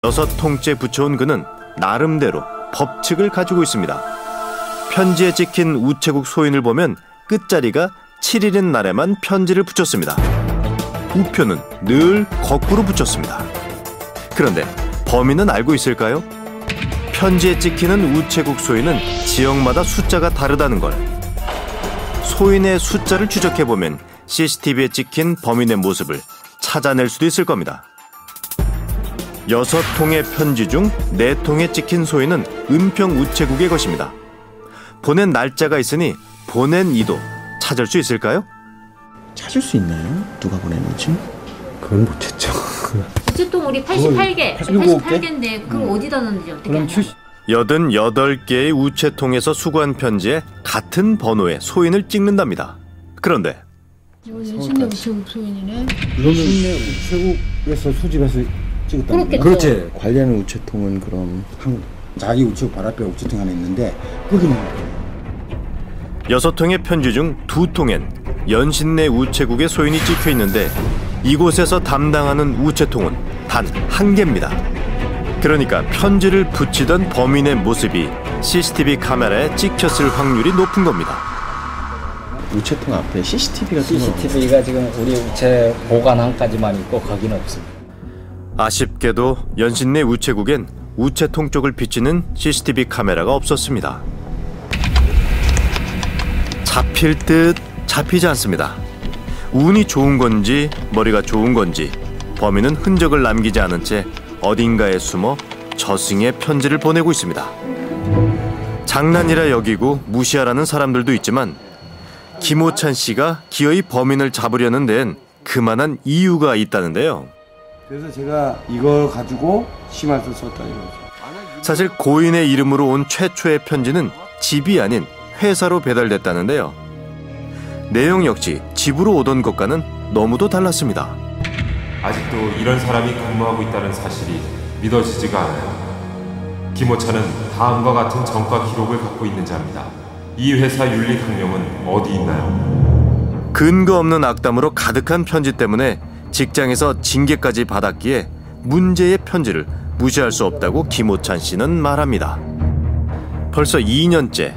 6통째 붙여온 그는 나름대로 법칙을 가지고 있습니다. 편지에 찍힌 우체국 소인을 보면 끝자리가 7일인 날에만 편지를 붙였습니다. 우표는 늘 거꾸로 붙였습니다. 그런데 범인은 알고 있을까요? 편지에 찍히는 우체국 소인은 지역마다 숫자가 다르다는 걸. 소인의 숫자를 추적해보면 CCTV에 찍힌 범인의 모습을 찾아낼 수도 있을 겁니다. 6통의 편지 중 4통에 찍힌 소인은 은평 우체국의 것입니다. 보낸 날짜가 있으니 보낸 이도 찾을 수 있을까요? 찾을 수 있나요? 누가 보냈는지? 그건 못 찾죠. 우체통 우리 88개, 88개인데 그럼 어디다 넣는지 어떻게 알아요? 88개의 우체통에서 수거한 편지에 같은 번호의 소인을 찍는답니다. 그런데 연신내 우체국 소인이네. 연신내 우체국에서 수집해서 찍었다는 거예요? 그렇지. 관련 우체통은 그럼 자기 우체국 바로 앞에 우체통 하나 있는데 거기는 6통의 편지 중 2통엔 연신내 우체국의 소인이 찍혀 있는데 이곳에서 담당하는 우체통은 단 1개입니다. 그러니까 편지를 붙이던 범인의 모습이 CCTV 카메라에 찍혔을 확률이 높은 겁니다. 우체통 앞에 CCTV가 지금 우리 우체 보관함까지만 있고 거기는 없습니다. 아쉽게도 연신내 우체국엔 우체통 쪽을 비치는 CCTV 카메라가 없었습니다. 잡힐 듯 잡히지 않습니다. 운이 좋은 건지 머리가 좋은 건지 범인은 흔적을 남기지 않은 채 어딘가에 숨어 저승의 편지를 보내고 있습니다. 장난이라 여기고 무시하라는 사람들도 있지만 김호찬 씨가 기어이 범인을 잡으려는 데엔 그만한 이유가 있다는데요. 그래서 제가 이걸 가지고 심할서 썼다 이거죠. 사실 고인의 이름으로 온 최초의 편지는 집이 아닌 회사로 배달됐다는데요. 내용 역시 집으로 오던 것과는 너무도 달랐습니다. 아직도 이런 사람이 근무하고 있다는 사실이 믿어지지가 않아요. 김호찬은 다음과 같은 전과 기록을 갖고 있는 자입니다. 이 회사 윤리 강령은 어디 있나요? 근거 없는 악담으로 가득한 편지 때문에 직장에서 징계까지 받았기에 문제의 편지를 무시할 수 없다고 김호찬 씨는 말합니다. 벌써 2년째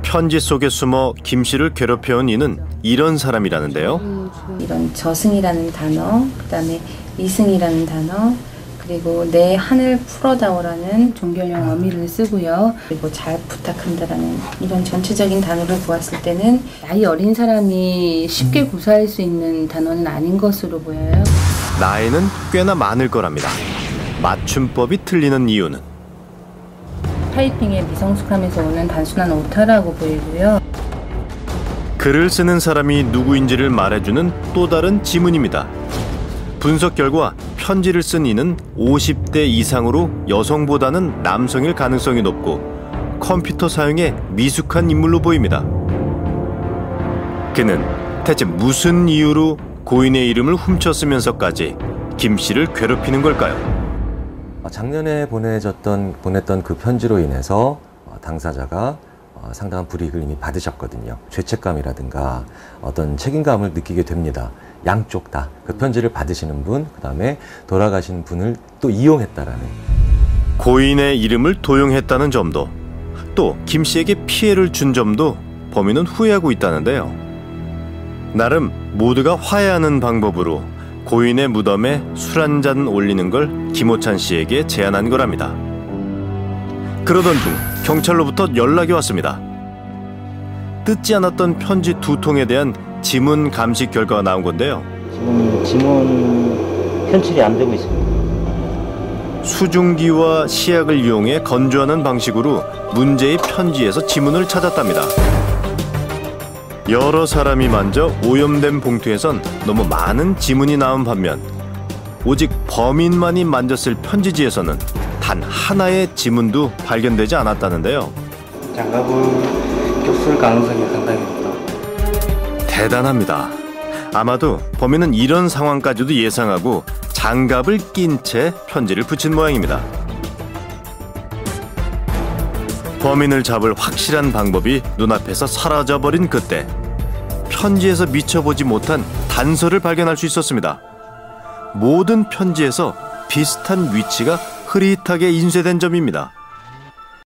편지 속에 숨어 김 씨를 괴롭혀온 이는 이런 사람이라는데요. 이런 저승이라는 단어, 그다음에 이승이라는 단어, 그리고 내 하늘 풀어다오라는 종결형 어미를 쓰고요. 그리고 잘 부탁한다라는 이런 전체적인 단어를 보았을 때는 나이 어린 사람이 쉽게 구사할 수 있는 단어는 아닌 것으로 보여요. 나이는 꽤나 많을 거랍니다. 맞춤법이 틀리는 이유는 타이핑의 미성숙함에서 오는 단순한 오타라고 보이고요. 글을 쓰는 사람이 누구인지를 말해주는 또 다른 지문입니다. 분석 결과 편지를 쓴 이는 50대 이상으로 여성보다는 남성일 가능성이 높고 컴퓨터 사용에 미숙한 인물로 보입니다. 그는 대체 무슨 이유로 고인의 이름을 훔쳤으면서까지 김 씨를 괴롭히는 걸까요? 작년에 보냈던 그 편지로 인해서 당사자가 상당한 불이익을 이미 받으셨거든요. 죄책감이라든가 어떤 책임감을 느끼게 됩니다. 양쪽 다. 그 편지를 받으시는 분, 그 다음에 돌아가신 분을 또 이용했다라는. 고인의 이름을 도용했다는 점도, 또 김 씨에게 피해를 준 점도 범인은 후회하고 있다는데요. 나름 모두가 화해하는 방법으로 고인의 무덤에 술 한 잔 올리는 걸 김호찬 씨에게 제안한 거랍니다. 그러던 중 경찰로부터 연락이 왔습니다. 뜯지 않았던 편지 2통에 대한 지문 감식 결과가 나온 건데요. 지금 지문 편출이 안 되고 있습니다. 수증기와 시약을 이용해 건조하는 방식으로 문제의 편지에서 지문을 찾았답니다. 여러 사람이 만져 오염된 봉투에선 너무 많은 지문이 나온 반면 오직 범인만이 만졌을 편지지에서는 단 하나의 지문도 발견되지 않았다는데요. 장갑을 꼈을 가능성이 상당히 높다. 대단합니다. 아마도 범인은 이런 상황까지도 예상하고 장갑을 낀 채 편지를 붙인 모양입니다. 범인을 잡을 확실한 방법이 눈앞에서 사라져버린 그때 편지에서 미처보지 못한 단서를 발견할 수 있었습니다. 모든 편지에서 비슷한 위치가 흐릿하게 인쇄된 점입니다.